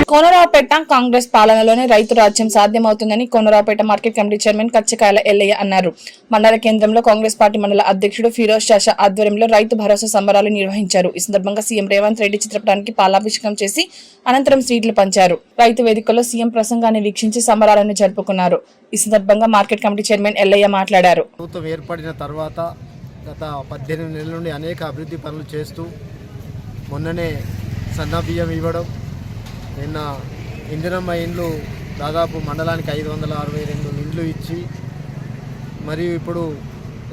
కోనరావుపేట కాంగ్రెస్ పాలనలోనే రైతు రాజ్యం సాధ్యమవుతుందని Konaraopet market committee chairman కచ్చకాయల Ellaiah అన్నారు. మండల కేంద్రంలో కాంగ్రెస్ పార్టీ మండల అధ్యక్షుడు ఫిరోజ్ షాషా ఆధ్వర్యంలో రైతు భరోసా సంబరాలు నిర్వహించారు. ఈ సందర్భంగా సీఎం రేవంత్ రెడ్డి చిత్రపటానికి పాలాభిషేకం చేసి అనంతరం స్వీట్లు పంచారు. రైతు వేదికలో సీఎం ప్రసంగాన్ని వీక్షించి సంబరాలను జరుపుకున్నారు. ఈ సందర్భంగా మార్కెట్ కమిటీ చైర్మన్ ఎల్లయ్య మాట్లాడారు. ప్రభుత్వం ఏర్పడిన తర్వాత గత 18 నెలల నుండి అనేక అభివృద్ధి పనులు చేస్తూ మొన్ననే సన్న బియ్యం ఇవ్వడం, నిన్న ఇందిరమ్మ ఇండ్లు దాదాపు మండలానికి 562 ఇండ్లు ఇచ్చి, మరియు ఇప్పుడు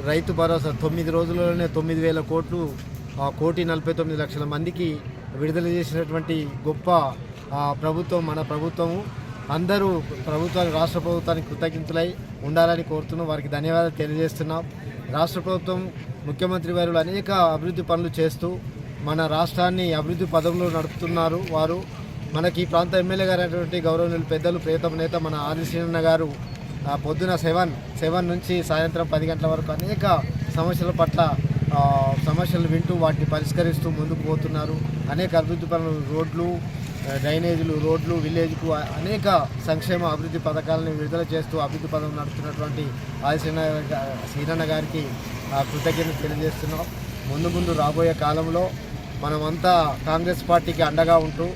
రైతు భరోసా 9 రోజుల్లోనే 9,000 కోట్లు 1,49,00,000 మందికి విడుదల చేసినటువంటి గొప్ప ప్రభుత్వం మన ప్రభుత్వము. అందరూ ప్రభుత్వానికి, రాష్ట్ర ప్రభుత్వానికి కృతజ్ఞతలై ఉండాలని కోరుతున్నాం. వారికి ధన్యవాదాలు తెలియజేస్తున్నాం. రాష్ట్ర ప్రభుత్వం ముఖ్యమంత్రి వారు అనేక అభివృద్ధి పనులు చేస్తూ మన రాష్ట్రాన్ని అభివృద్ధి పదంలో నడుపుతున్నారు. వారు మనకి ఈ ప్రాంత ఎమ్మెల్యే గారు అయినటువంటి గౌరవనీయులు పెద్దలు ప్రియతమ నేత మన ఆది శ్రీనన్న గారు పొద్దున 7 నుంచి సాయంత్రం 10 గంటల వరకు అనేక సమస్యల పట్ల సమస్యలు వింటూ వాటిని పరిష్కరిస్తూ ముందుకు పోతున్నారు. అనేక అభివృద్ధి పనులు, రోడ్లు, డ్రైనేజీలు, రోడ్లు, విలేజ్కు అనేక సంక్షేమ అభివృద్ధి పథకాలను విడుదల చేస్తూ అభివృద్ధి పదం నడుపుతున్నటువంటి ఆది శ్రీనన్న గారికి కృతజ్ఞతలు తెలియజేస్తున్నాం. ముందు రాబోయే కాలంలో మనమంతా కాంగ్రెస్ పార్టీకి అండగా ఉంటూ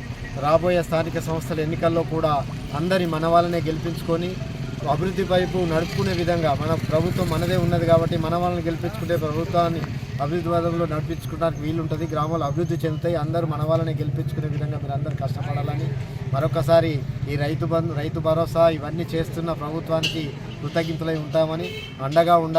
రాబోయే స్థానిక సంస్థల ఎన్నికల్లో కూడా అందరి మన వాళ్ళనే గెలిపించుకొని అభివృద్ధి వైపు నడుపుకునే విధంగా, మన ప్రభుత్వం మనదే ఉన్నది కాబట్టి మన వాళ్ళని గెలిపించుకుంటే ప్రభుత్వాన్ని అభివృద్ధి పదంలో నడిపించుకోవడానికి వీలుంటుంది. గ్రామాలు అభివృద్ధి చెందుతాయి. అందరూ మన వాళ్ళని గెలిపించుకునే విధంగా మీరు అందరూ కష్టపడాలని మరొకసారి ఈ రైతు భరోసా ఇవన్నీ చేస్తున్న ప్రభుత్వానికి కృతజ్ఞతలై ఉంటామని, అండగా ఉండాలి.